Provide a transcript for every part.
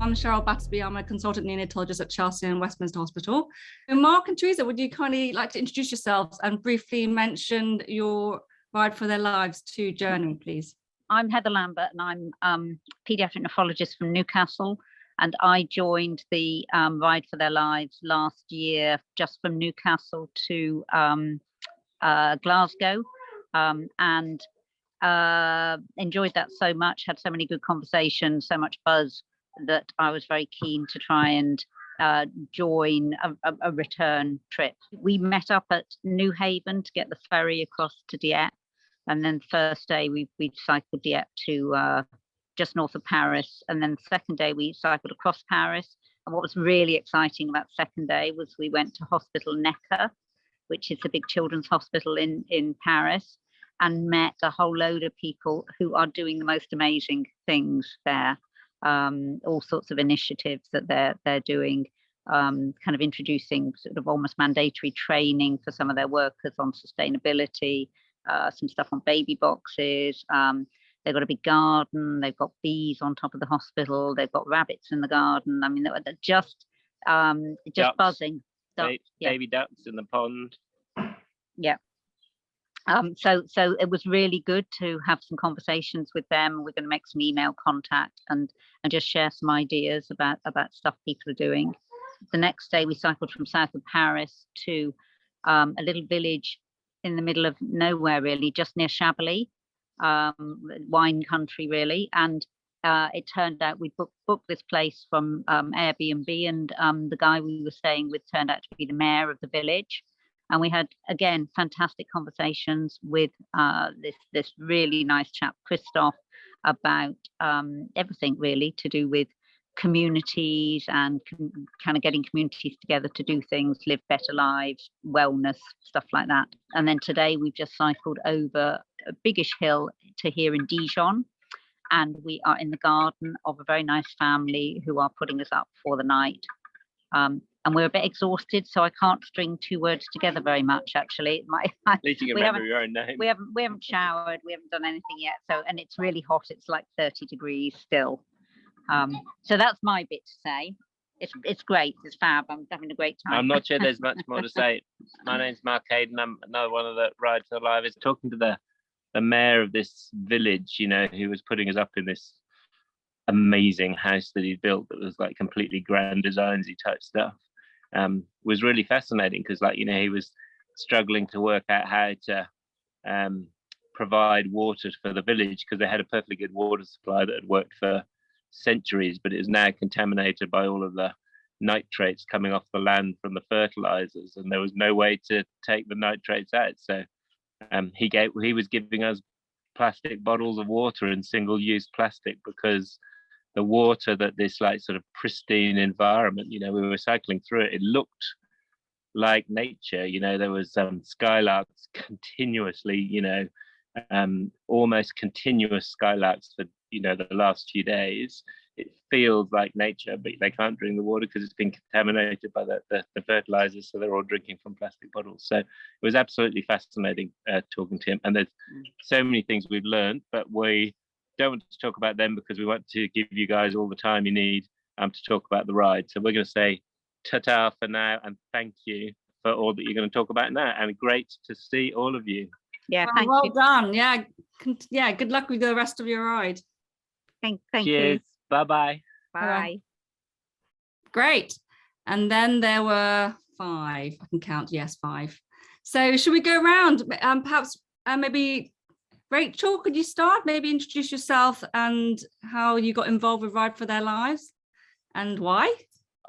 I'm Cheryl Battersby. I'm a consultant neonatologist at Chelsea and Westminster Hospital. And Mark and Teresa, would you kindly like to introduce yourselves and briefly mention your Ride for Their Lives 2 journey, please? I'm Heather Lambert, and I'm paediatric nephrologist from Newcastle. And I joined the Ride for Their Lives last year, just from Newcastle to Glasgow, and enjoyed that so much, had so many good conversations, so much buzz, that I was very keen to try and join a return trip. We met up at Newhaven to get the ferry across to Dieppe, and then first day we cycled Dieppe to just north of Paris, and then the second day we cycled across Paris. And what was really exciting about the second day was we went to Hospital Necker, which is the big children's hospital in Paris, and met a whole load of people who are doing the most amazing things there. All sorts of initiatives that they're doing, kind of introducing sort of almost mandatory training for some of their workers on sustainability, some stuff on baby boxes. They've got a big garden. They've got bees on top of the hospital. They've got rabbits in the garden. I mean, they're just Ducks. Buzzing. Baby ducks in the pond. Yeah. So it was really good to have some conversations with them. We're going to make some email contact and just share some ideas about stuff people are doing. The next day we cycled from south of Paris to a little village in the middle of nowhere, really, just near Chablis, wine country, really. And it turned out we booked this place from Airbnb, and the guy we were staying with turned out to be the mayor of the village. And we had, again, fantastic conversations with this really nice chap, Christoph, about everything really to do with communities and kind of getting communities together to do things, live better lives, wellness, stuff like that. And then today we've just cycled over a biggish hill to here in Zeeshan, and we are in the garden of a very nice family who are putting us up for the night. And we're a bit exhausted, so I can't string two words together very much, actually. At least you can remember your own name. We haven't showered, we haven't done anything yet. So, and it's really hot. It's like 30 degrees still. So that's my bit to say. It's great. It's fab. I'm having a great time. I'm not sure there's much more to say. My name's Mark Hayden. I'm another one of the Ride for Life. Is talking to the mayor of this village, you know, who was putting us up in this amazing house that he'd built that was like completely grand designsy type stuff. Was really fascinating because, like, you know, he was struggling to work out how to provide water for the village because they had a perfectly good water supply that had worked for centuries, but it is now contaminated by all of the nitrates coming off the land from the fertilizers, and there was no way to take the nitrates out. So he was giving us plastic bottles of water in single-use plastic because the water that this like sort of pristine environment, you know, we were cycling through it, it looked like nature. You know, there was skylarks continuously, you know, almost continuous skylarks for, you know, the last few days. It feels like nature, but they can't drink the water because it's been contaminated by the fertilizers, so they're all drinking from plastic bottles. So it was absolutely fascinating talking to him, and there's so many things we've learned, but we don't want to talk about them because we want to give you guys all the time you need to talk about the ride. So we're going to say ta-ta for now, and thank you for all that you're going to talk about now, and great to see all of you. Yeah, thank well you. Done. Yeah, good luck with the rest of your ride. Thank Cheers. you. Bye-bye. Bye. Great. And then there were 5. I can count. Yes, 5. So should we go around? Perhaps maybe Rachel, could you start? Maybe introduce yourself and how you got involved with Ride for Their Lives and why?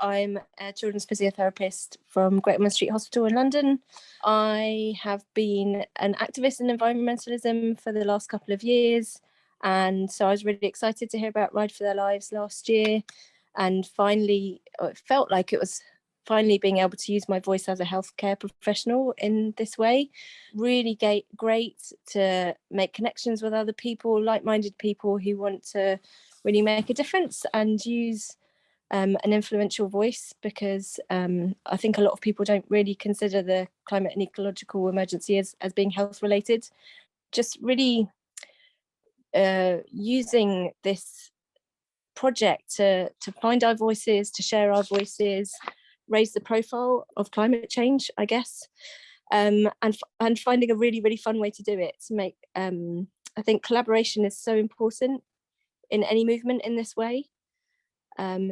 I'm a children's physiotherapist from Ormond Street Hospital in London. I have been an activist in environmentalism for the last couple of years. And so I was really excited to hear about Ride for Their Lives last year. And finally, it felt like it was finally being able to use my voice as a healthcare professional in this way. Really great to make connections with other people, like-minded people who want to really make a difference and use an influential voice, because I think a lot of people don't really consider the climate and ecological emergency as being health related. Just really using this project to find our voices, to share our voices, raise the profile of climate change, I guess, and finding a really, really fun way to do it, to make, I think collaboration is so important in any movement in this way.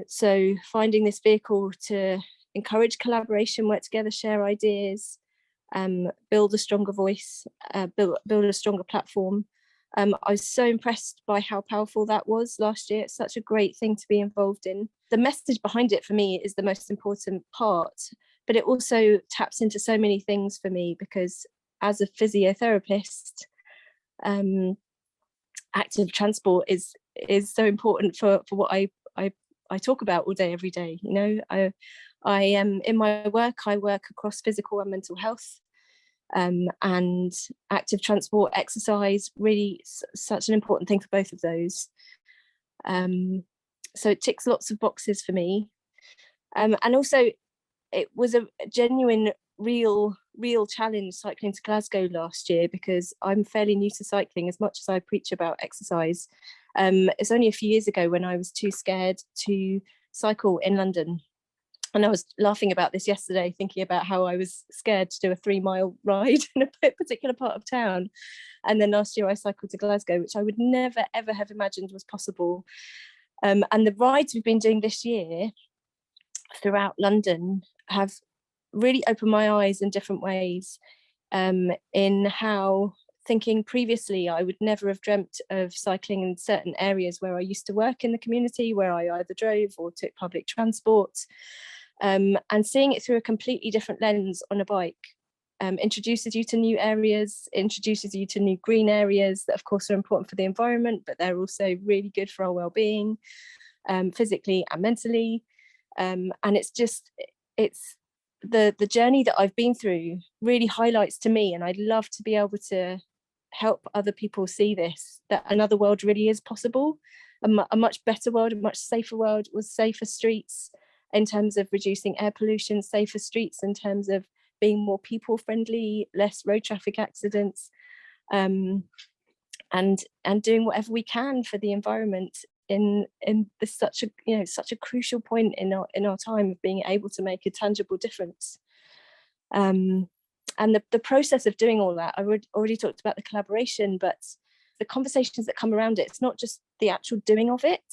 So finding this vehicle to encourage collaboration, work together, share ideas, build a stronger voice, build a stronger platform. I was so impressed by how powerful that was last year. It's such a great thing to be involved in. The message behind it for me is the most important part, but it also taps into so many things for me, because as a physiotherapist, active transport is so important for what I talk about all day, every day. You know, I am in my work, I work across physical and mental health. And active transport, exercise, really such an important thing for both of those. So it ticks lots of boxes for me. And also it was a genuine, real challenge cycling to Glasgow last year, because I'm fairly new to cycling as much as I preach about exercise. It's only a few years ago when I was too scared to cycle in London. And I was laughing about this yesterday, thinking about how I was scared to do a 3-mile ride in a particular part of town. And then last year I cycled to Glasgow, which I would never, ever have imagined was possible. And the rides we've been doing this year throughout London have really opened my eyes in different ways, in how, thinking previously I would never have dreamt of cycling in certain areas where I used to work in the community, where I either drove or took public transport. And seeing it through a completely different lens on a bike introduces you to new areas, introduces you to new green areas that of course are important for the environment, but they're also really good for our well-being, physically and mentally. And it's the journey that I've been through really highlights to me, and I'd love to be able to help other people see this, that another world really is possible, a much better world, a much safer world, with safer streets in terms of reducing air pollution, safer streets in terms of being more people friendly, less road traffic accidents, and doing whatever we can for the environment in this such a crucial point in our time of being able to make a tangible difference. And the process of doing all that, I already talked about the collaboration, but the conversations that come around it, it's not just the actual doing of it,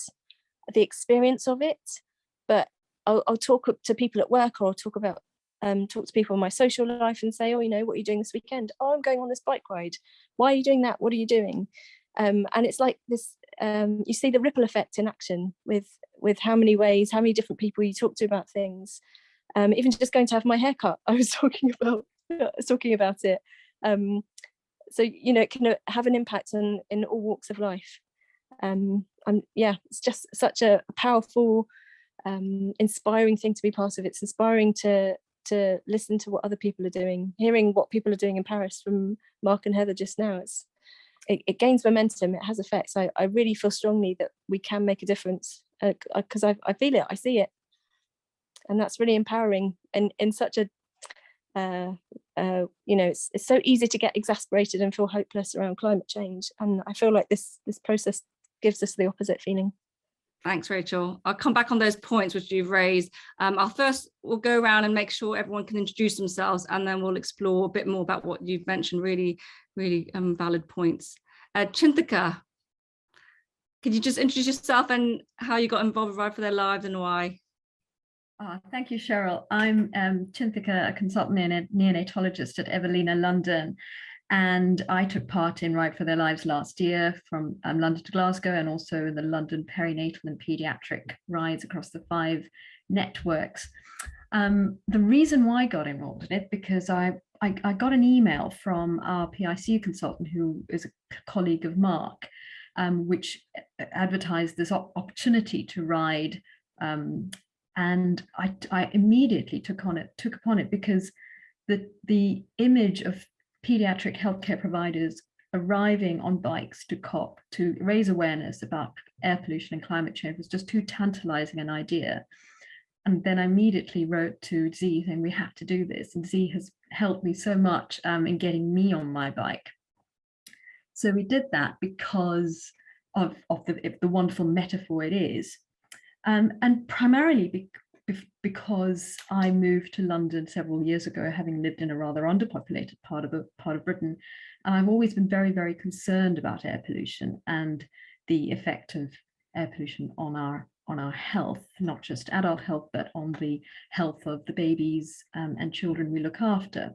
the experience of it, but I'll talk to people at work, or I'll talk to people in my social life and say, oh, you know, what are you doing this weekend? Oh, I'm going on this bike ride. Why are you doing that? What are you doing? And it's like this, you see the ripple effect in action with how many ways, how many different people you talk to about things. Even just going to have my hair cut, I was talking about it. So, you know, it can have an impact in all walks of life. It's just such a powerful, inspiring thing to be part of. It's inspiring to listen to what other people are doing, hearing what people are doing in Paris from Mark and Heather just now. It gains momentum, it has effects. I really feel strongly that we can make a difference, because I feel it, I see it, and that's really empowering. And in such a it's so easy to get exasperated and feel hopeless around climate change, and I feel like this process gives us the opposite feeling. Thanks, Rachel. I'll come back on those points which you've raised. We'll go around and make sure everyone can introduce themselves, and then we'll explore a bit more about what you've mentioned. Really, really valid points. Chinthinka, could you just introduce yourself and how you got involved with Ride for Their Lives and why? Thank you, Cheryl. I'm Chinthinka, a consultant neonatologist at Evelina, London. And I took part in Ride for Their Lives last year from London to Glasgow, and also in the London perinatal and paediatric rides across the 5 networks. The reason why I got involved in it, because I got an email from our PICU consultant, who is a colleague of Mark, which advertised this opportunity to ride. And I immediately took upon it because the image of paediatric healthcare providers arriving on bikes to COP to raise awareness about air pollution and climate change was just too tantalizing an idea. And then I immediately wrote to Zee saying, we have to do this. And Zee has helped me so much in getting me on my bike. So we did that because of the wonderful metaphor it is And primarily because I moved to London several years ago, having lived in a rather underpopulated part of Britain, and I've always been very, very concerned about air pollution and the effect of air pollution on our health, not just adult health, but on the health of the babies and children we look after.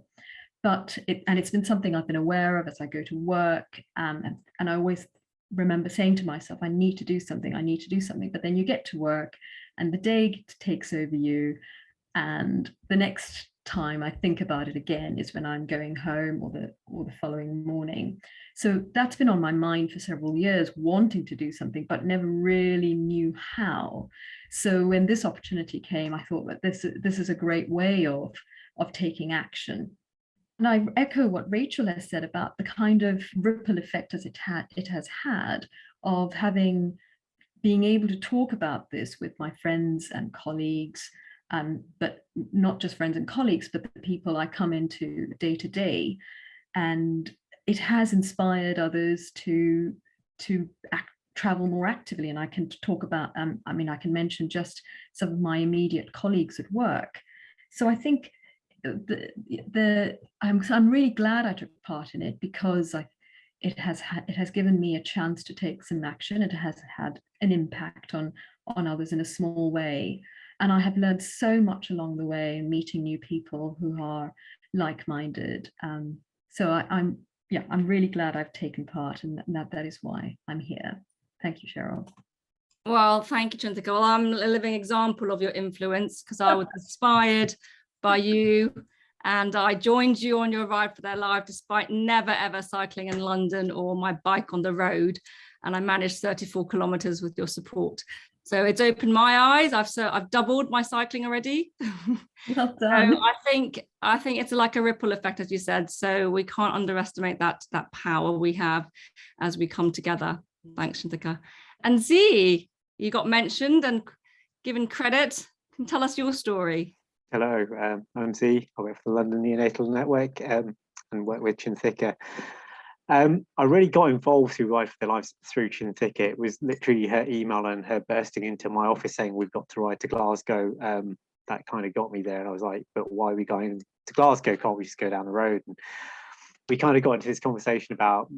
But it's been something I've been aware of as I go to work, and I always remember saying to myself, I need to do something, I need to do something. But then you get to work and the day takes over you, and the next time I think about it again is when I'm going home or the following morning. So that's been on my mind for several years, wanting to do something, but never really knew how. So when this opportunity came, I thought that this is a great way of taking action. And I echo what Rachel has said about the kind of ripple effect as it has had of being able to talk about this with my friends and colleagues, but not just friends and colleagues, but the people I come into day to day. And it has inspired others to travel more actively. And I can talk about, I can mention just some of my immediate colleagues at work. So I think I'm really glad I took part in it, because it has given me a chance to take some action. It has had an impact on others in a small way, and I have learned so much along the way, meeting new people who are like-minded. So I'm really glad I've taken part, and that is why I'm here. Thank you, Cheryl. Well, thank you, Chinthinka. Well, I'm a living example of your influence, because I was inspired by you, and I joined you on your Ride for Their Life despite never ever cycling in London or my bike on the road, and I managed 34 kilometers with your support. So it's opened my eyes. I've doubled my cycling already. Well done. So I think it's like a ripple effect, as you said. So we can't underestimate that power we have as we come together. Thanks, Chinthinka. And Zee, you got mentioned and given credit. Can you tell us your story? Hello, I'm Zee. I work for the London Neonatal Network and work with Chinthinka. I really got involved through Ride for Their Lives through Chinthinka. It was literally her email and her bursting into my office saying, we've got to ride to Glasgow. That kind of got me there. And I was like, but why are we going to Glasgow? Can't we just go down the road? And we kind of got into this conversation about,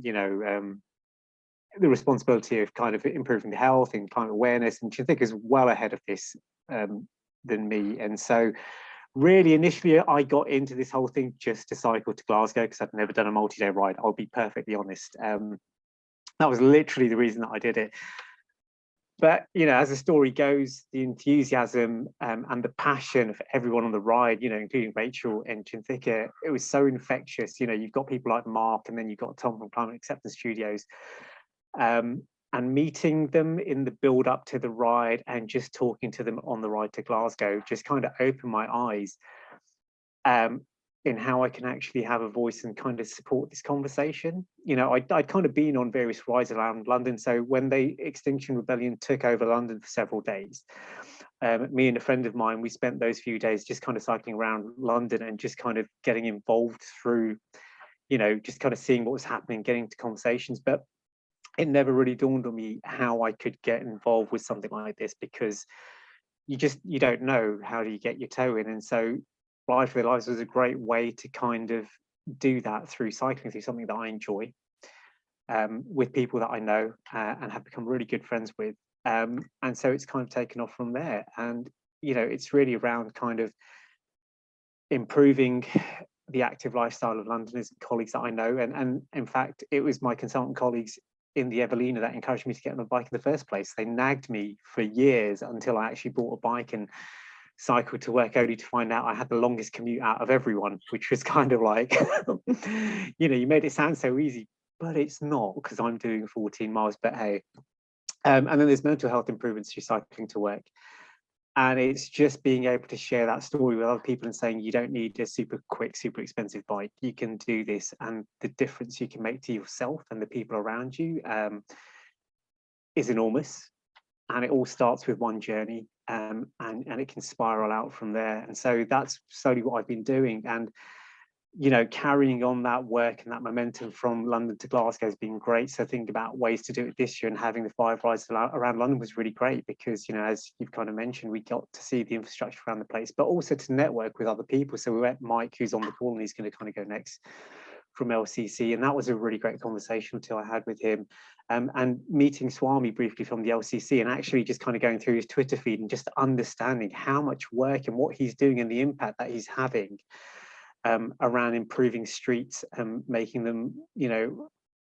the responsibility of kind of improving the health and climate awareness. And Chinthinka is well ahead of this than me. And so really initially I got into this whole thing just to cycle to Glasgow, because I've never done a multi-day ride, I'll be perfectly honest. That was literally the reason that I did it. But as the story goes, the enthusiasm and the passion of everyone on the ride, including Rachel and Chinthinka, it was so infectious. You've got people like Mark, and then you've got Tom from Climate Acceptance Studios, and meeting them in the build up to the ride and just talking to them on the ride to Glasgow just kind of opened my eyes in how I can actually have a voice and kind of support this conversation. I'd kind of been on various rides around London. So when the Extinction Rebellion took over London for several days, me and a friend of mine, we spent those few days just kind of cycling around London and just kind of getting involved through, just kind of seeing what was happening, getting to conversations. But it never really dawned on me how I could get involved with something like this, because you don't know, how do you get your toe in? And so Ride for Their Lives was a great way to kind of do that through cycling, through something that I enjoy, with people that I know and have become really good friends with. And so it's kind of taken off from there. And, it's really around kind of improving the active lifestyle of Londoners and colleagues that I know. And in fact, it was my consultant colleagues in the Evelina that encouraged me to get on a bike in the first place. They nagged me for years until I actually bought a bike and cycled to work, only to find out I had the longest commute out of everyone, which was kind of like, you made it sound so easy, but it's not, because I'm doing 14 miles, but hey. And then there's mental health improvements through cycling to work. And it's just being able to share that story with other people and saying, you don't need a super quick, super expensive bike. You can do this, and the difference you can make to yourself and the people around you is enormous. And it all starts with one journey, and it can spiral out from there. And so that's slowly what I've been doing. And carrying on that work and that momentum from London to Glasgow has been great. So thinking about ways to do it this year and having the 5 rides around London was really great because, as you've kind of mentioned, we got to see the infrastructure around the place, but also to network with other people. So we met Mike, who's on the call, and he's going to kind of go next from LCC. And that was a really great conversation until I had with him. And meeting Swami briefly from the LCC and actually just kind of going through his Twitter feed and just understanding how much work and what he's doing and the impact that he's having around improving streets and making them,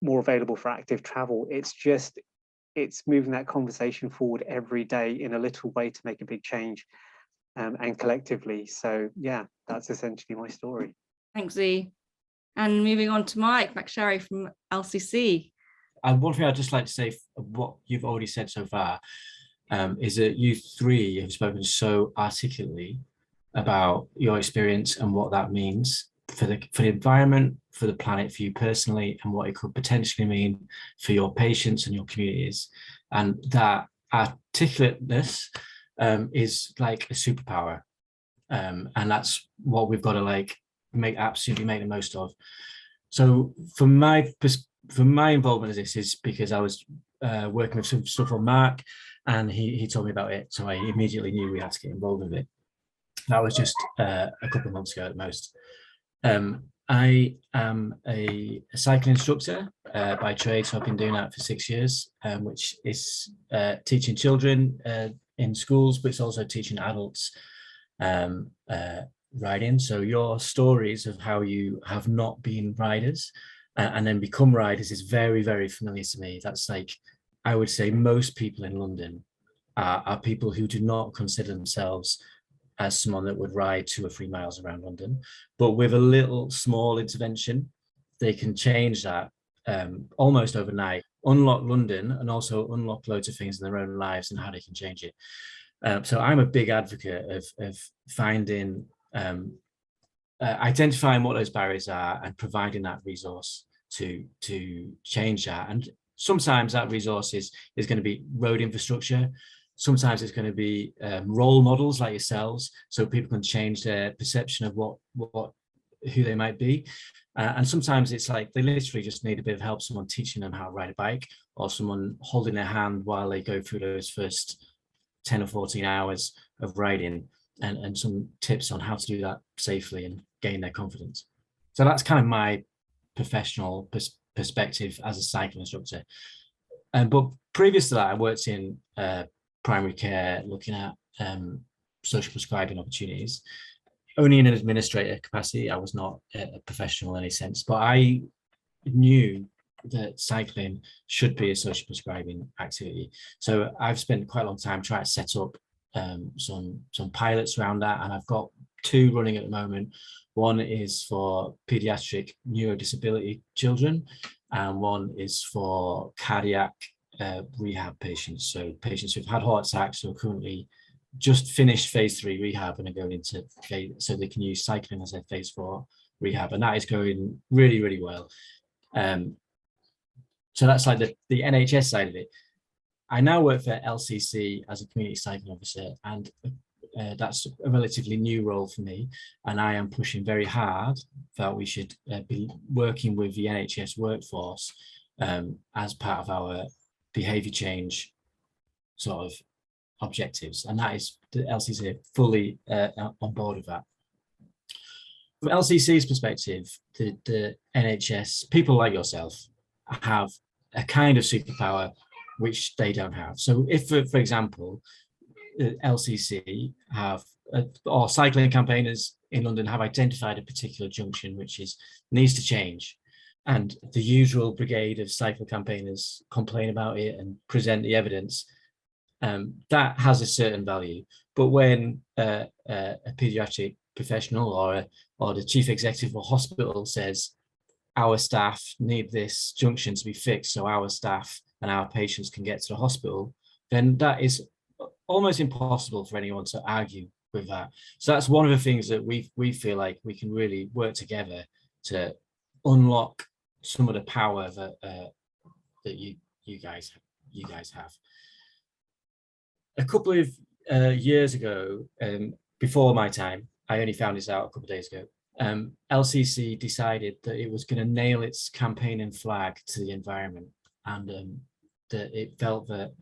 more available for active travel. It's moving that conversation forward every day in a little way to make a big change and collectively. So yeah, that's essentially my story. Thanks, Z. And moving on to Mike McSherry from LCC. One thing I'd just like to say, what you've already said so far, is that you three have spoken so articulately about your experience and what that means for the environment, for the planet, for you personally, and what it could potentially mean for your patients and your communities. And that articulateness is like a superpower. And that's what we've got to make the most of. So for my involvement in this is because I was working with some stuff on Mark, and he told me about it, so I immediately knew we had to get involved with it. That was just a couple of months ago at most. I am a cycling instructor by trade, so I've been doing that for 6 years, which is teaching children in schools, but it's also teaching adults riding. So your stories of how you have not been riders and then become riders is very, very familiar to me. That's I would say most people in London are people who do not consider themselves as someone that would ride 2 or 3 miles around London, but with a little small intervention, they can change that almost overnight, unlock London, and also unlock loads of things in their own lives and how they can change it. So I'm a big advocate of finding, identifying what those barriers are and providing that resource to change that. And sometimes that resource is going to be road infrastructure. Sometimes it's going to be role models like yourselves, so people can change their perception of who they might be. And sometimes it's they literally just need a bit of help, someone teaching them how to ride a bike, or someone holding their hand while they go through those first 10 or 14 hours of riding, and some tips on how to do that safely and gain their confidence. So that's kind of my professional perspective as a cycling instructor. But previous to that, I worked in primary care, looking at social prescribing opportunities, only in an administrator capacity. I was not a professional in any sense, but I knew that cycling should be a social prescribing activity. So I've spent quite a long time trying to set up some pilots around that, and I've got 2 running at the moment. One is for paediatric neurodisability children, and one is for cardiac rehab patients. So patients who've had heart attacks who are currently just finished phase 3 rehab and are going into so they can use cycling as their phase 4 rehab, and that is going really, really well. So that's the NHS side of it. I now work for LCC as a community cycling officer, and that's a relatively new role for me, and I am pushing very hard that we should be working with the NHS workforce as part of our behaviour change sort of objectives, and that is the LCC fully on board with that. From LCC's perspective, the NHS, people like yourself, have a kind of superpower which they don't have. So if, for example, LCC have, or cycling campaigners in London have identified a particular junction which needs to change, and the usual brigade of cycle campaigners complain about it and present the evidence, that has a certain value. But when a paediatric professional or the chief executive of a hospital says, our staff need this junction to be fixed so our staff and our patients can get to the hospital, then that is almost impossible for anyone to argue with that. So that's one of the things that we feel like we can really work together to unlock some of the power that you guys have. A couple of years ago, before my time, I only found this out a couple of days ago, LCC decided that it was going to nail its campaigning flag to the environment, and that it felt that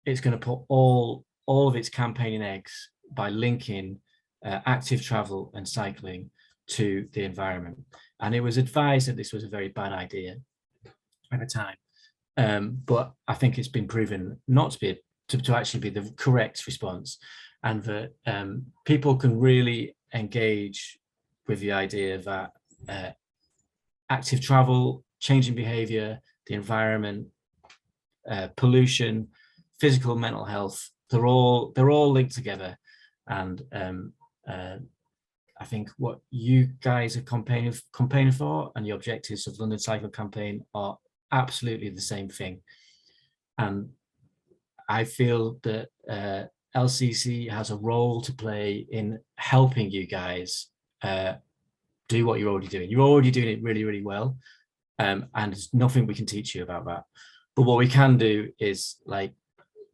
it's going to put all of its campaigning eggs by linking active travel and cycling to the environment. And it was advised that this was a very bad idea at the time, but I think it's been proven not to be to actually be the correct response, and that people can really engage with the idea that active travel, changing behavior, the environment, pollution, physical, mental health, they're all linked together. And I think what you guys are campaigning for and the objectives of London Cycle Campaign are absolutely the same thing. And I feel that LCC has a role to play in helping you guys do what you're already doing. You're already doing it really, really well. And there's nothing we can teach you about that. But what we can do is like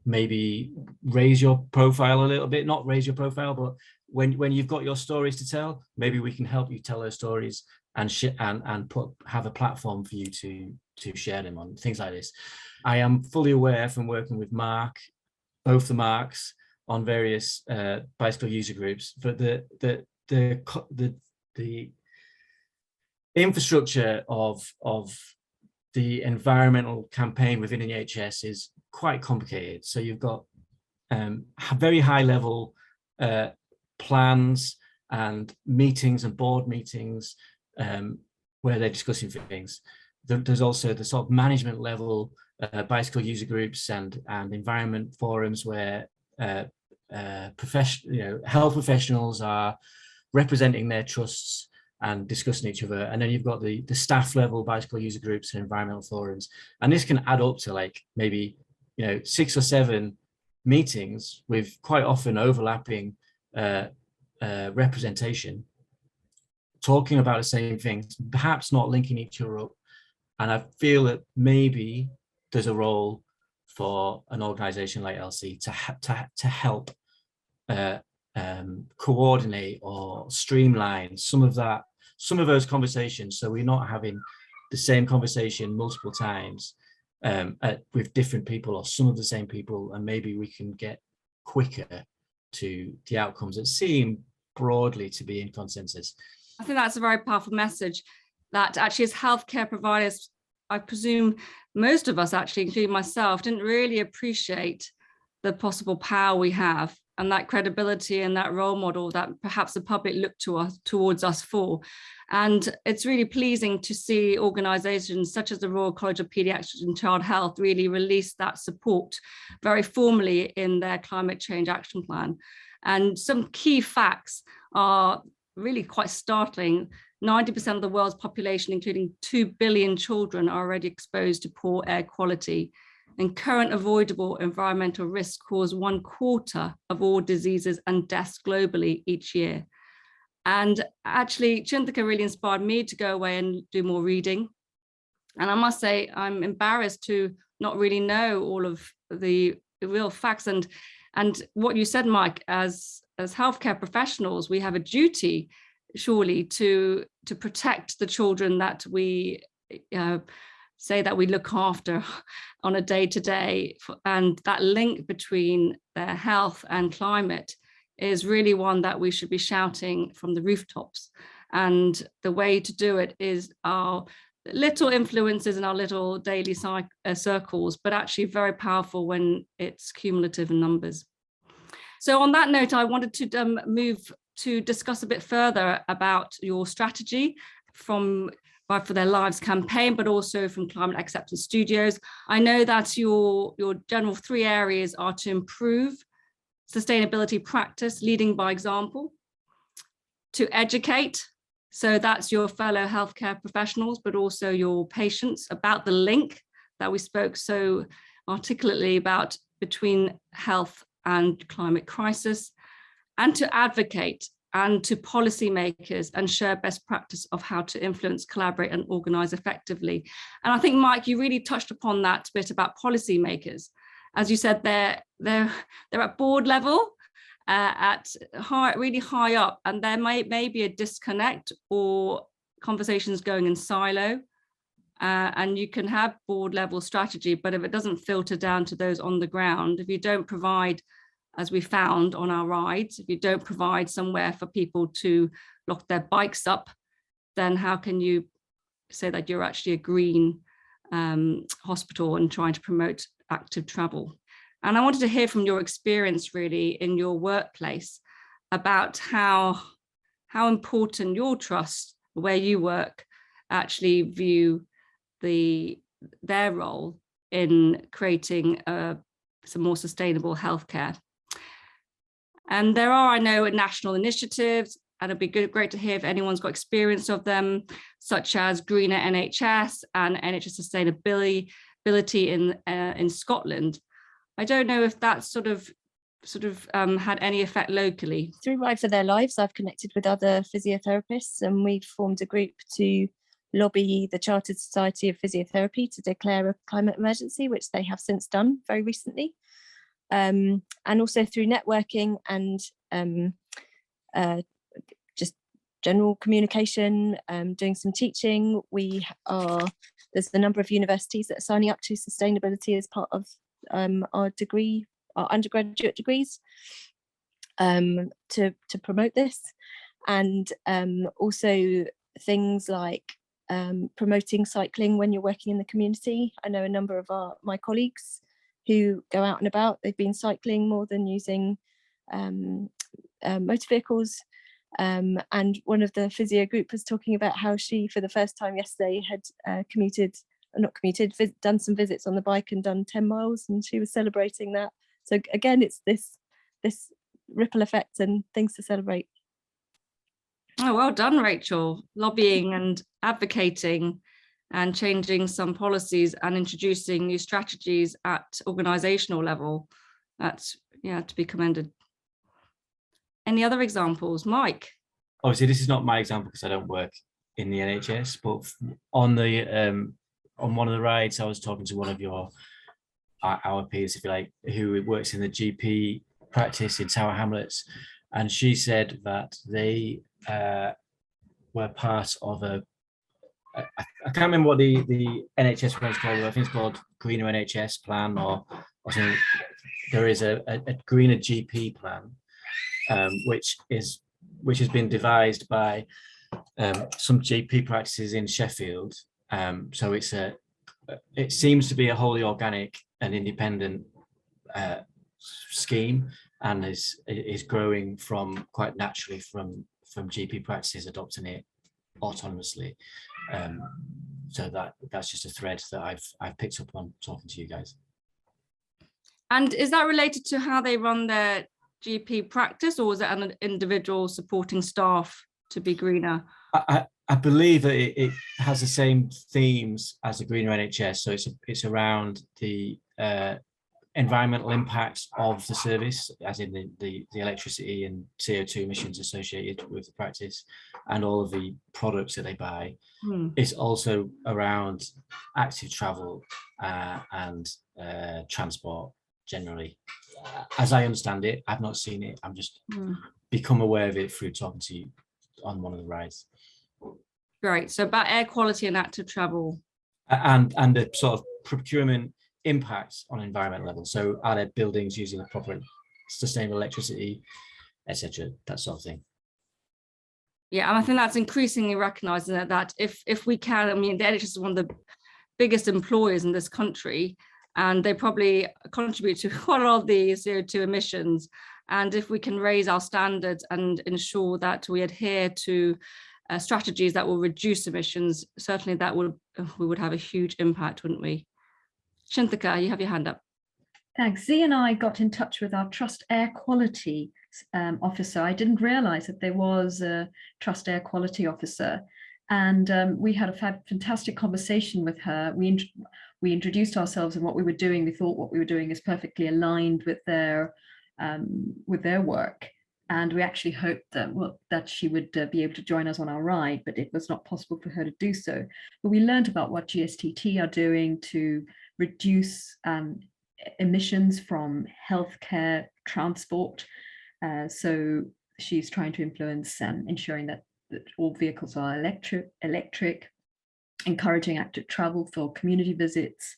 maybe raise your profile a little bit, not raise your profile, but when you've got your stories to tell, maybe we can help you tell those stories and have a platform for you to share them on, things like this. I am fully aware from working with Mark, both the Marks, on various bicycle user groups, but the infrastructure of the environmental campaign within the NHS is quite complicated. So you've got very high level plans and meetings and board meetings where they're discussing things. There's also the sort of management level bicycle user groups and environment forums where health professionals are representing their trusts and discussing each other. And then you've got the staff level bicycle user groups and environmental forums. And this can add up to like maybe 6 or 7 meetings with quite often overlapping representation, talking about the same things, perhaps not linking each other up. And I feel that maybe there's a role for an organization like LC to help coordinate or streamline some of those conversations, so we're not having the same conversation multiple times with different people or some of the same people, and maybe we can get quicker to the outcomes that seem broadly to be in consensus. I think that's a very powerful message, that actually as healthcare providers, I presume most of us actually, including myself, didn't really appreciate the possible power we have and that credibility and that role model that perhaps the public look towards us for. And it's really pleasing to see organisations such as the Royal College of Paediatrics and Child Health really release that support very formally in their climate change action plan. And some key facts are really quite startling. 90% of the world's population, including 2 billion children, are already exposed to poor air quality. And current avoidable environmental risks cause 1/4 of all diseases and deaths globally each year. And actually, Chinthinka really inspired me to go away and do more reading. And I must say, I'm embarrassed to not really know all of the real facts. And what you said, Mike, as healthcare professionals, we have a duty, surely, to protect the children that we say that we look after on a day-to-day, and that link between their health and climate is really one that we should be shouting from the rooftops. And the way to do it is our little influences in our little daily circles, but actually very powerful when it's cumulative in numbers. So on that note, I wanted to move to discuss a bit further about your strategy for their Lives campaign, but also from Climate Acceptance Studios. I know that your general 3 areas are to improve sustainability practice, leading by example, to educate, so that's your fellow healthcare professionals, but also your patients, about the link that we spoke so articulately about between health and climate crisis, and to advocate and to policymakers and share best practice of how to influence, collaborate and organise effectively. And I think, Mike, you really touched upon that bit about policymakers. As you said, they're at board level really high up, and there may be a disconnect or conversations going in silo, and you can have board level strategy, but if it doesn't filter down to those on the ground, if you don't provide, as we found on our rides, if you don't provide somewhere for people to lock their bikes up, then how can you say that you're actually a green hospital and trying to promote active travel? And I wanted to hear from your experience really in your workplace about how important your trust, where you work, actually view their role in creating some more sustainable healthcare. And there are, I know, national initiatives, and it'd be great to hear if anyone's got experience of them, such as Greener NHS and NHS Sustainability in Scotland. I don't know if that's sort of had any effect locally. Through Ride for Their Lives, I've connected with other physiotherapists, and we've formed a group to lobby the Chartered Society of Physiotherapy to declare a climate emergency, which they have since done very recently. And also through networking and just general communication, doing some teaching. There's a number of universities that are signing up to sustainability as part of our undergraduate degrees to promote this, and also things like promoting cycling when you're working in the community. I know a number of my colleagues who go out and about, they've been cycling more than using motor vehicles. And one of the physio group was talking about how she, for the first time yesterday, had done some visits on the bike and done 10 miles, and she was celebrating that. So again, it's this ripple effect and things to celebrate. Oh, well done, Rachel. Lobbying and advocating and changing some policies and introducing new strategies at organizational level. That's, yeah, to be commended. Any other examples? Mike? Obviously, this is not my example because I don't work in the NHS, but on one of the rides, I was talking to one of our peers, if you like, who works in the GP practice in Tower Hamlets, and she said that they were part of I can't remember what the NHS one's called. I think it's called Greener NHS plan or something. There is a Greener GP plan, which has been devised by some GP practices in Sheffield. So it seems to be a wholly organic and independent scheme, and is growing from quite naturally from GP practices adopting it autonomously. So that's just a thread that I've picked up on talking to you guys. And is that related to how they run their GP practice, or is it an individual supporting staff to be greener? I believe that it has the same themes as the Greener NHS. So it's around the environmental impacts of the service, as in the electricity and CO2 emissions associated with the practice, and all of the products that they buy. It's also around active travel and transport generally. As I understand it, I've not seen it. I'm just become aware of it through talking to you on one of the rides. Right. So about air quality and active travel. And the sort of procurement impacts on environmental level. So are there buildings using the proper sustainable electricity, etc., that sort of thing? Yeah, and I think that's increasingly recognising that if we can, I mean, the NHS is one of the biggest employers in this country, and they probably contribute to quite a lot of the CO2 emissions. And if we can raise our standards and ensure that we adhere to strategies that will reduce emissions, certainly we would have a huge impact, wouldn't we? Chinthinka, you have your hand up. Thanks. Zee and I got in touch with our Trust Air Quality officer. I didn't realise that there was a Trust Air Quality officer, and we had a fantastic conversation with her. We introduced ourselves and what we were doing. We thought what we were doing is perfectly aligned with their work, and we actually hoped that she would be able to join us on our ride, but it was not possible for her to do so. But we learned about what GSTT are doing to reduce emissions from healthcare, transport, So she's trying to influence ensuring that all vehicles are electric, encouraging active travel for community visits.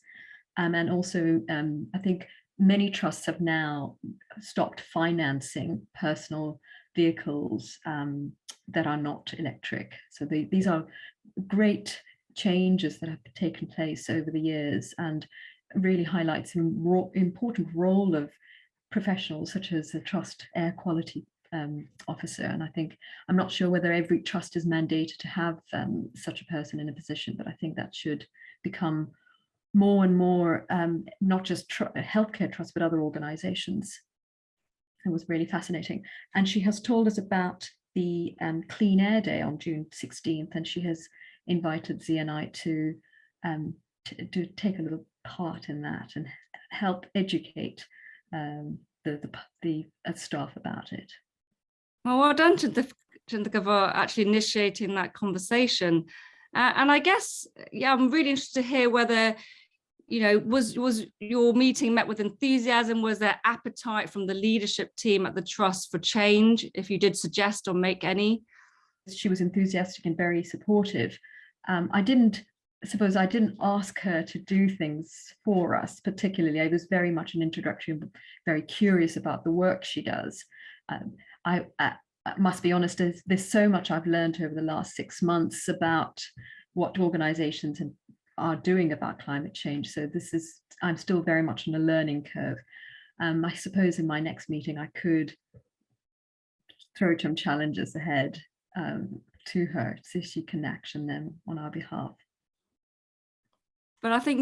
And also, I think many trusts have now stopped financing personal vehicles that are not electric. So these are great changes that have taken place over the years, and really highlights an important role of professionals such as the trust air quality officer. And I think, I'm not sure whether every trust is mandated to have such a person in a position, but I think that should become more and more, not just healthcare trusts, but other organizations. It was really fascinating. And she has told us about the Clean Air Day on June 16th, and she has invited Zee and I to take a little part in that and help educate the staff about it. Well done, Chinthinka, for actually initiating that conversation. And I guess, yeah, I'm really interested to hear whether, you know, was your meeting met with enthusiasm? Was there appetite from the leadership team at the trust for change, if you did suggest or make any? She was enthusiastic and very supportive. I didn't ask her to do things for us particularly. I was very much an introductory, very curious about the work she does. I must be honest, there's so much I've learned over the last 6 months about what organizations are doing about climate change. So I'm still very much on a learning curve. I suppose in my next meeting, I could throw some challenges ahead to her so she can action them on our behalf. But I think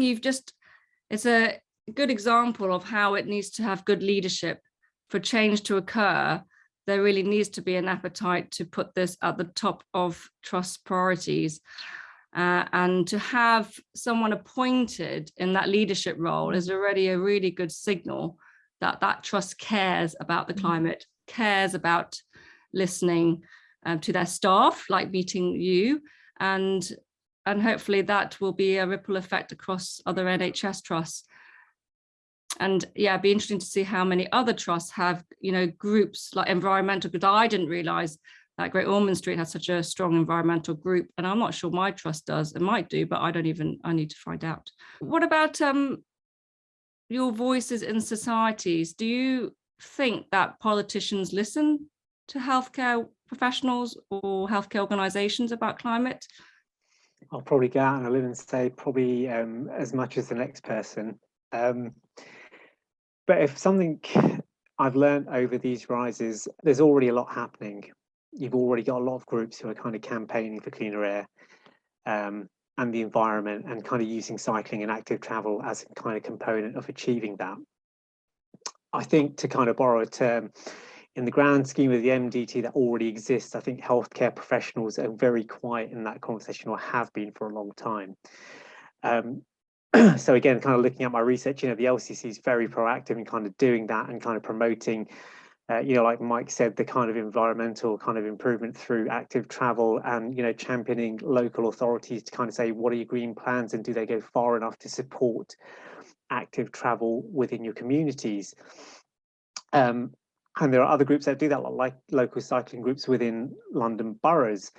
it's a good example of how it needs to have good leadership. For change to occur, there really needs to be an appetite to put this at the top of trust priorities. And to have someone appointed in that leadership role is already a really good signal that that trust cares about the climate, cares about listening to their staff, like meeting you, and hopefully that will be a ripple effect across other NHS trusts. And yeah, it'd be interesting to see how many other trusts have, you know, groups like environmental, because I didn't realize that Great Ormond Street has such a strong environmental group, and I'm not sure my trust does. It might do, but I need to find out. What about your voices in societies? Do you think that politicians listen to healthcare professionals or healthcare organizations about climate? I'll probably go out on a limb and say probably as much as the next person. But if something I've learned over these rises, there's already a lot happening. You've already got a lot of groups who are kind of campaigning for cleaner air and the environment, and kind of using cycling and active travel as a kind of component of achieving that. I think, to kind of borrow a term, in the grand scheme of the MDT that already exists, I think healthcare professionals are very quiet in that conversation, or have been for a long time. So again, kind of looking at my research, you know, the LCC is very proactive in kind of doing that and kind of promoting, you know, like Mike said, the kind of environmental kind of improvement through active travel, and, you know, championing local authorities to kind of say, what are your green plans, and do they go far enough to support active travel within your communities? And there are other groups that do that, like local cycling groups within London boroughs.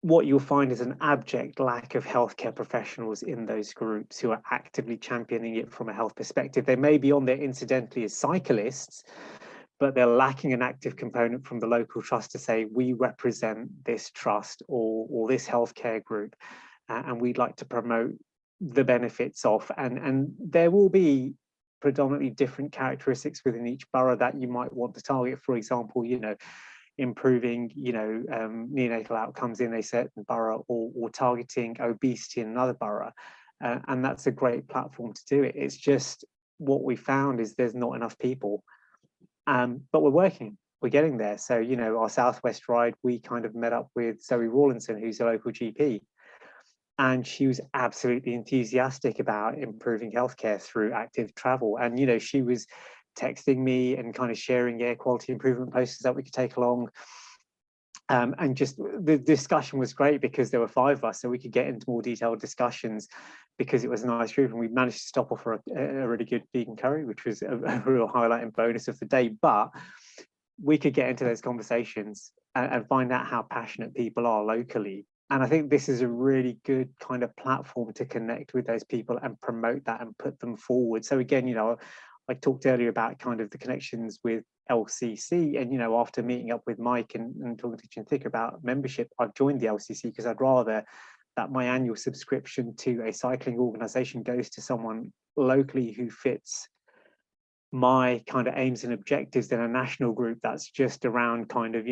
What you'll find is an abject lack of healthcare professionals in those groups who are actively championing it from a health perspective. They may be on there incidentally as cyclists, but they're lacking an active component from the local trust to say, we represent this trust or this healthcare group, and we'd like to promote the benefits of, and there will be predominantly different characteristics within each borough that you might want to target. For example, you know, improving, you know, neonatal outcomes in a certain borough, or targeting obesity in another borough, and that's a great platform to do it. It's just what we found is there's not enough people, but we're getting there. So, you know, our Southwest ride, we kind of met up with Zoe Rawlinson, who's a local GP, and she was absolutely enthusiastic about improving healthcare through active travel. And, you know, she was texting me and kind of sharing air quality improvement posters that we could take along. And just the discussion was great because there were 5 of us, so we could get into more detailed discussions because it was a nice group, and we managed to stop off for a really good vegan curry, which was a real highlight and bonus of the day. But we could get into those conversations and find out how passionate people are locally. And I think this is a really good kind of platform to connect with those people and promote that and put them forward. So again, I talked earlier about kind of the connections with LCC, and after meeting up with Mike and talking to Chinthinka about membership, I've joined the LCC because I'd rather that my annual subscription to a cycling organization goes to someone locally who fits my kind of aims and objectives than a national group that's just around kind of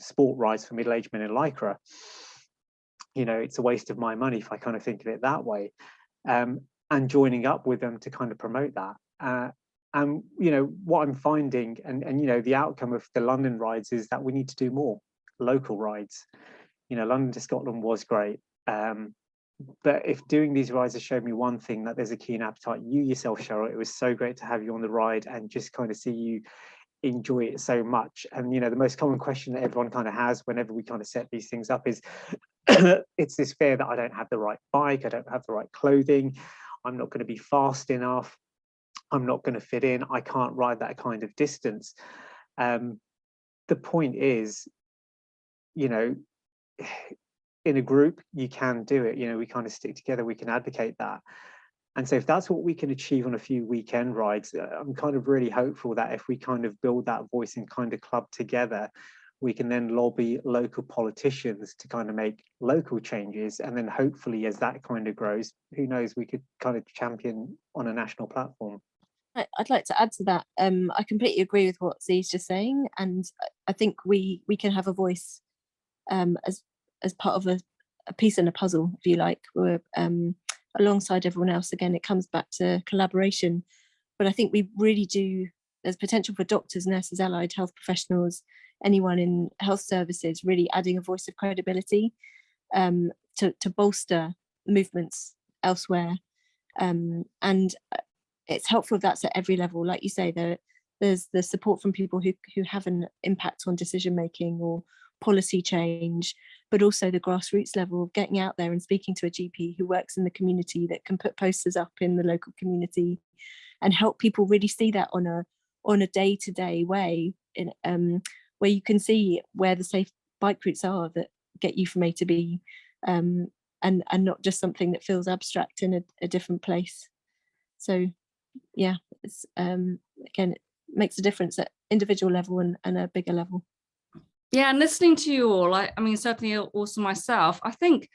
sport rides for middle-aged men in lycra. It's a waste of my money if I kind of think of it that way. And joining up with them to kind of promote that. And what I'm finding, and the outcome of the London rides is that we need to do more local rides. London to Scotland was great, but if doing these rides has shown me one thing, that there's a keen appetite. You yourself, Cheryl, it was so great to have you on the ride and just kind of see you enjoy it so much. And the most common question that everyone kind of has whenever we kind of set these things up is it's this fear that I don't have the right bike, I don't have the right clothing, I'm not going to be fast enough, I'm not going to fit in, I can't ride that kind of distance. The point is, in a group, you can do it. We kind of stick together, we can advocate that. And so if that's what we can achieve on a few weekend rides, I'm kind of really hopeful that if we kind of build that voice and kind of club together, we can then lobby local politicians to kind of make local changes. And then hopefully as that kind of grows, who knows, we could kind of champion on a national platform. I'd like to add to that. I completely agree with what Zee's just saying. And I think we can have a voice as part of a piece in a puzzle, if you like. We're alongside everyone else. Again, it comes back to collaboration. But I think we really do, there's potential for doctors, nurses, allied health professionals, anyone in health services, really adding a voice of credibility to bolster movements elsewhere. And it's helpful if that's at every level. Like you say, there's the support from people who have an impact on decision making or policy change, but also the grassroots level of getting out there and speaking to a GP who works in the community that can put posters up in the local community and help people really see that on a day-to-day way, in where you can see where the safe bike routes are that get you from A to B, and not just something that feels abstract in a different place. So yeah, it's again, it makes a difference at individual level and a bigger level. Yeah, and listening to you all, I mean, certainly also myself, I think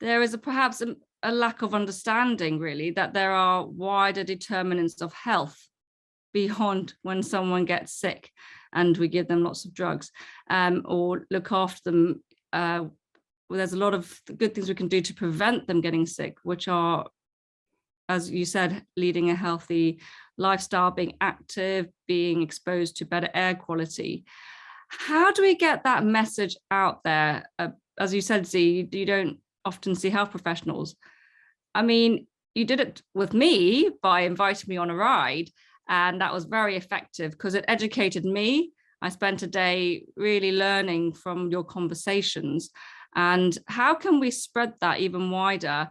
there is perhaps a lack of understanding, really, that there are wider determinants of health beyond when someone gets sick and we give them lots of drugs or look after them. There's a lot of good things we can do to prevent them getting sick, which are, as you said, leading a healthy lifestyle, being active, being exposed to better air quality. How do we get that message out there? As you said, Zee, you don't often see health professionals. I mean, you did it with me by inviting me on a ride, and that was very effective because it educated me. I spent a day really learning from your conversations. And how can we spread that even wider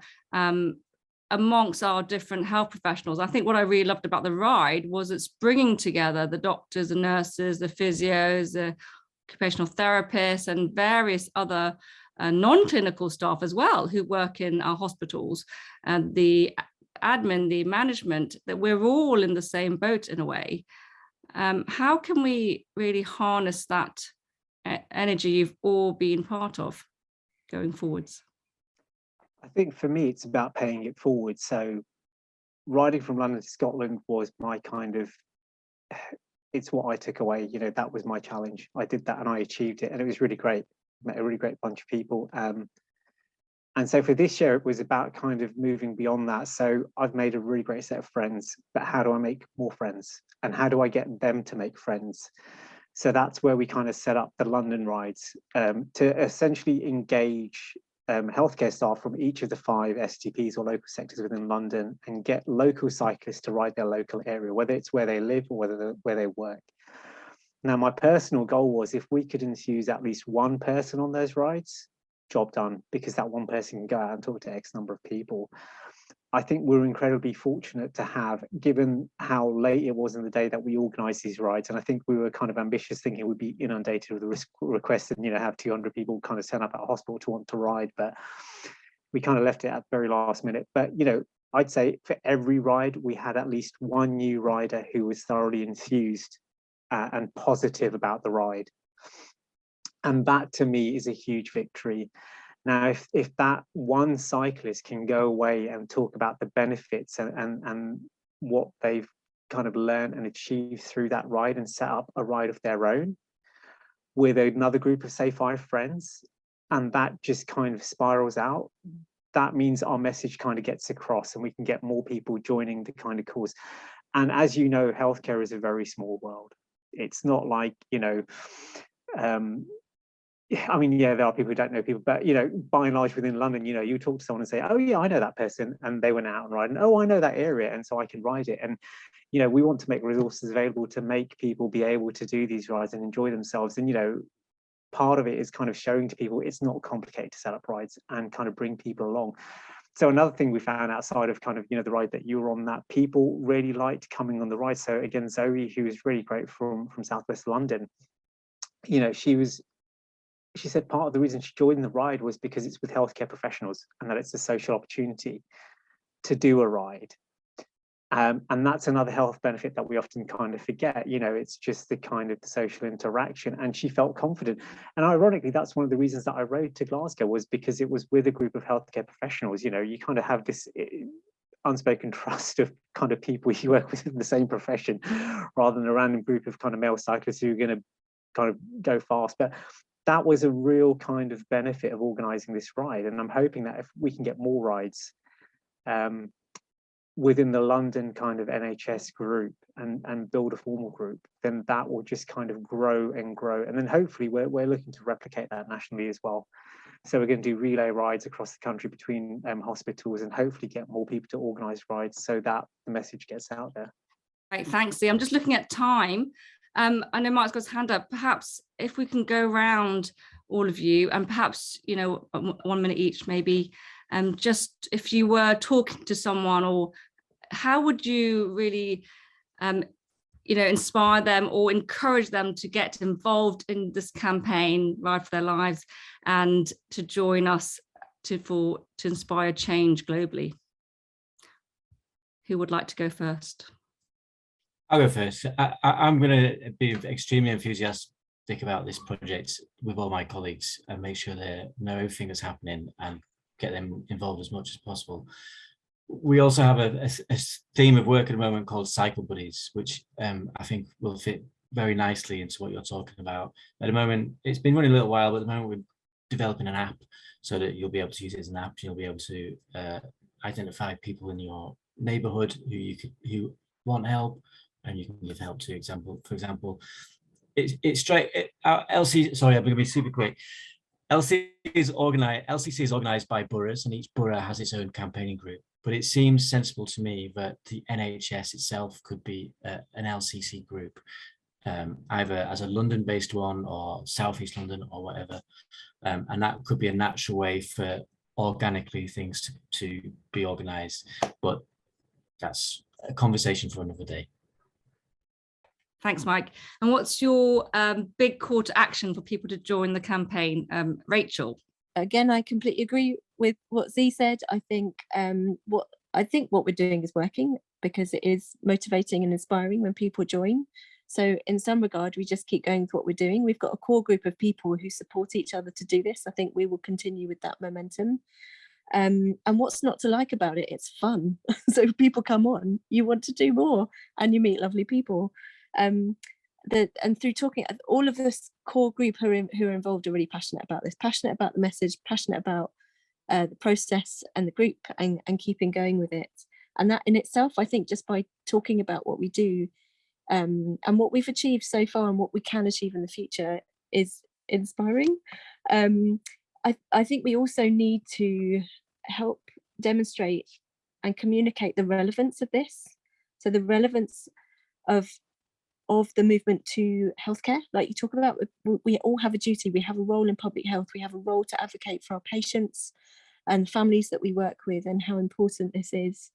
amongst our different health professionals? I think what I really loved about the ride was it's bringing together the doctors, the nurses, the physios, the occupational therapists, and various other non-clinical staff as well who work in our hospitals, and the admin, the management, that we're all in the same boat in a way. How can we really harness that energy you've all been part of going forwards? I think for me, it's about paying it forward. So riding from London to Scotland was my kind of, it's what I took away, that was my challenge. I did that and I achieved it, and it was really great. Met a really great bunch of people. And so for this year, it was about kind of moving beyond that. So I've made a really great set of friends, but how do I make more friends? And how do I get them to make friends? So that's where we kind of set up the London rides to essentially engage healthcare staff from each of the 5 STPs or local sectors within London and get local cyclists to ride their local area, whether it's where they live or where they work. Now, my personal goal was if we could infuse at least one person on those rides, job done, because that one person can go out and talk to X number of people. I think we're incredibly fortunate to have, given how late it was in the day that we organised these rides. And I think we were kind of ambitious, thinking we'd be inundated with the requests and, you know, have 200 people kind of turn up at a hospital to want to ride. But we kind of left it at the very last minute. But, you know, I'd say for every ride, we had at least one new rider who was thoroughly enthused and positive about the ride. And that to me is a huge victory. Now, if that one cyclist can go away and talk about the benefits and what they've kind of learned and achieved through that ride and set up a ride of their own with another group of, say, 5 friends, and that just kind of spirals out, that means our message kind of gets across and we can get more people joining the kind of cause. And as you know, healthcare is a very small world. It's not like, you know, I mean, yeah, there are people who don't know people, but, you know, by and large within London, you know, you talk to someone and say, oh yeah, I know that person, and they went out and ride, and oh, I know that area, and so I can ride it. And, you know, we want to make resources available to make people be able to do these rides and enjoy themselves. And, you know, part of it is kind of showing to people it's not complicated to set up rides and kind of bring people along. So another thing we found outside of kind of, you know, the ride that you were on, that people really liked coming on the ride. So again, Zoe, who was really great from Southwest London, you know, she said part of the reason she joined the ride was because it's with healthcare professionals and that it's a social opportunity to do a ride. And that's another health benefit that we often kind of forget. You know, it's just the kind of the social interaction, and she felt confident. And ironically, that's one of the reasons that I rode to Glasgow, was because it was with a group of healthcare professionals. You know, you kind of have this unspoken trust of kind of people you work with in the same profession, rather than a random group of kind of male cyclists who are going to kind of go fast. But that was a real kind of benefit of organising this ride. And I'm hoping that if we can get more rides within the London kind of NHS group and build a formal group, then that will just kind of grow and grow. And then hopefully we're looking to replicate that nationally as well. So we're going to do relay rides across the country between hospitals, and hopefully get more people to organise rides so that the message gets out there. Right, thanks, Lee. I'm just looking at time. I know Mark's got his hand up. Perhaps if we can go around all of you, and perhaps, you know, 1 minute each, maybe, just if you were talking to someone, or how would you really, you know, inspire them or encourage them to get involved in this campaign, Ride for Their Lives, and to join us to inspire change globally? Who would like to go first? I'll go first. I'm going to be extremely enthusiastic about this project with all my colleagues and make sure they know everything that's happening and get them involved as much as possible. We also have a theme of work at the moment called Cycle Buddies, which I think will fit very nicely into what you're talking about. At the moment, it's been running a little while, but at the moment we're developing an app so that you'll be able to use it as an app. You'll be able to identify people in your neighborhood who want help, and you can give help to. For example, it's straight. LC. Sorry, I'm going to be super quick. LCC is organised by boroughs, and each borough has its own campaigning group. But it seems sensible to me that the NHS itself could be an LCC group, either as a London-based one or Southeast London or whatever, and that could be a natural way for organically things to be organised. But that's a conversation for another day. Thanks, Mike. And what's your big call to action for people to join the campaign? Rachel? Again, I completely agree with what Zee said. I think what we're doing is working, because it is motivating and inspiring when people join. So in some regard, we just keep going with what we're doing. We've got a core group of people who support each other to do this. I think we will continue with that momentum. And what's not to like about it? It's fun. So people come on, you want to do more, and you meet lovely people. And through talking, all of this core group who are involved are really passionate about this, passionate about the message, passionate about the process and the group, and keeping going with it. And that in itself, I think, just by talking about what we do and what we've achieved so far and what we can achieve in the future, is inspiring. I think we also need to help demonstrate and communicate the relevance of this. So the relevance of the movement to healthcare, like you talk about, we all have a duty. We have a role in public health. We have a role to advocate for our patients. and families that we work with, and how important this is,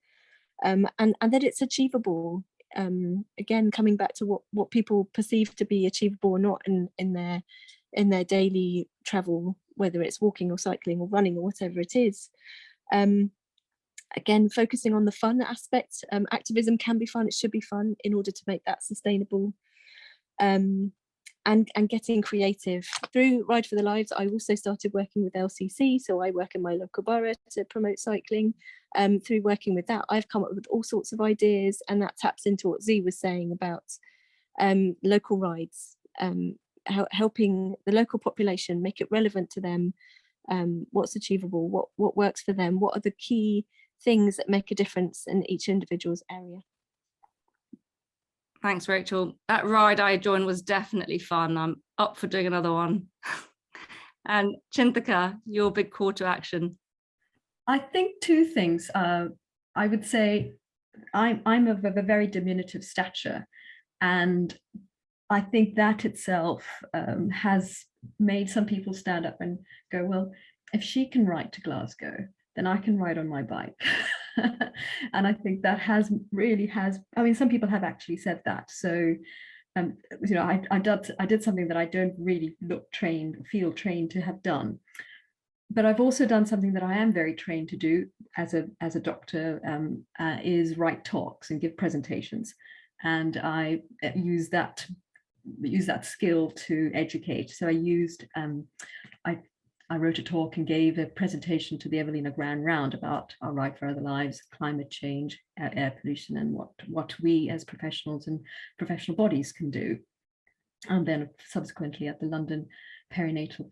and that it's achievable. Again, coming back to what people perceive to be achievable or not in their daily travel, whether it's walking or cycling or running or whatever it is. Again, focusing on the fun aspect. Activism can be fun, it should be fun in order to make that sustainable. And getting creative. Through Ride for the Lives, I also started working with LCC, so I work in my local borough to promote cycling. Through working with that, I've come up with all sorts of ideas, and that taps into what Zee was saying about local rides, helping the local population, make it relevant to them, what's achievable, what works for them, what are the key things that make a difference in each individual's area. Thanks, Rachel. That ride I joined was definitely fun. I'm up for doing another one. And Chinthinka, your big call to action. I think two things. I would say I'm of a very diminutive stature, and I think that itself has made some people stand up and go, well, if she can ride to Glasgow, then I can ride on my bike. And I think that really has, I mean, some people have actually said that. So, you know, I did something that I don't really feel trained to have done. But I've also done something that I am very trained to do as a doctor, is write talks and give presentations. And I use that skill to educate. So I wrote a talk and gave a presentation to the Evelina Grand Round about our Ride for Other Lives, climate change, air pollution, and what we as professionals and professional bodies can do. And then subsequently at the London Perinatal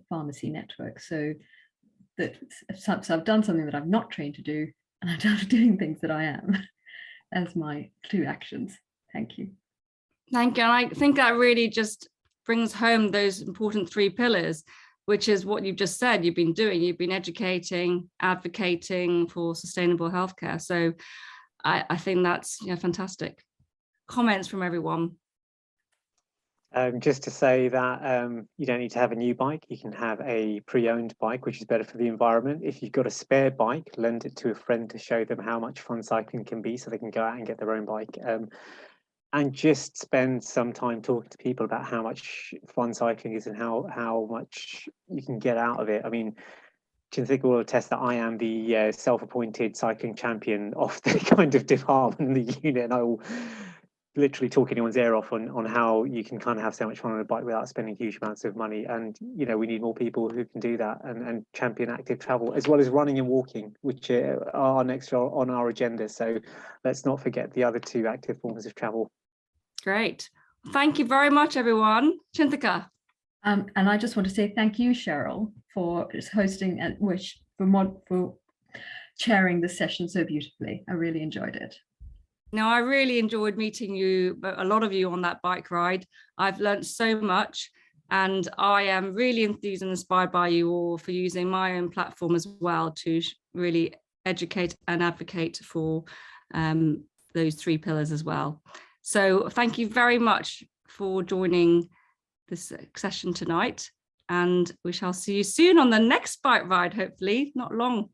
Pharmacy Network. So I've done something that I'm not trained to do, and I'm doing things that I am as my two actions. Thank you. Thank you. And I think that really just brings home those important three pillars, which is what you've just said you've been doing. You've been educating, advocating for sustainable healthcare. So I think that's fantastic. Comments from everyone. Just to say that you don't need to have a new bike. You can have a pre-owned bike, which is better for the environment. If you've got a spare bike, lend it to a friend to show them how much fun cycling can be, so they can go out and get their own bike. And just spend some time talking to people about how much fun cycling is and how much you can get out of it. I mean, Chinthinka will attest that I am the self-appointed cycling champion of the kind of department in the unit, and I will literally talk anyone's ear off on how you can kind of have so much fun on a bike without spending huge amounts of money. And you know, we need more people who can do that and champion active travel, as well as running and walking, which are next on our agenda. So let's not forget the other two active forms of travel. Great. Thank you very much, everyone. Chinthinka. And I just want to say thank you, Cheryl, for hosting and for chairing this session so beautifully. I really enjoyed it. No, I really enjoyed meeting you, a lot of you on that bike ride. I've learned so much, and I am really enthused and inspired by you all for using my own platform as well to really educate and advocate for those three pillars as well. So thank you very much for joining this session tonight, and we shall see you soon on the next bike ride, hopefully not long.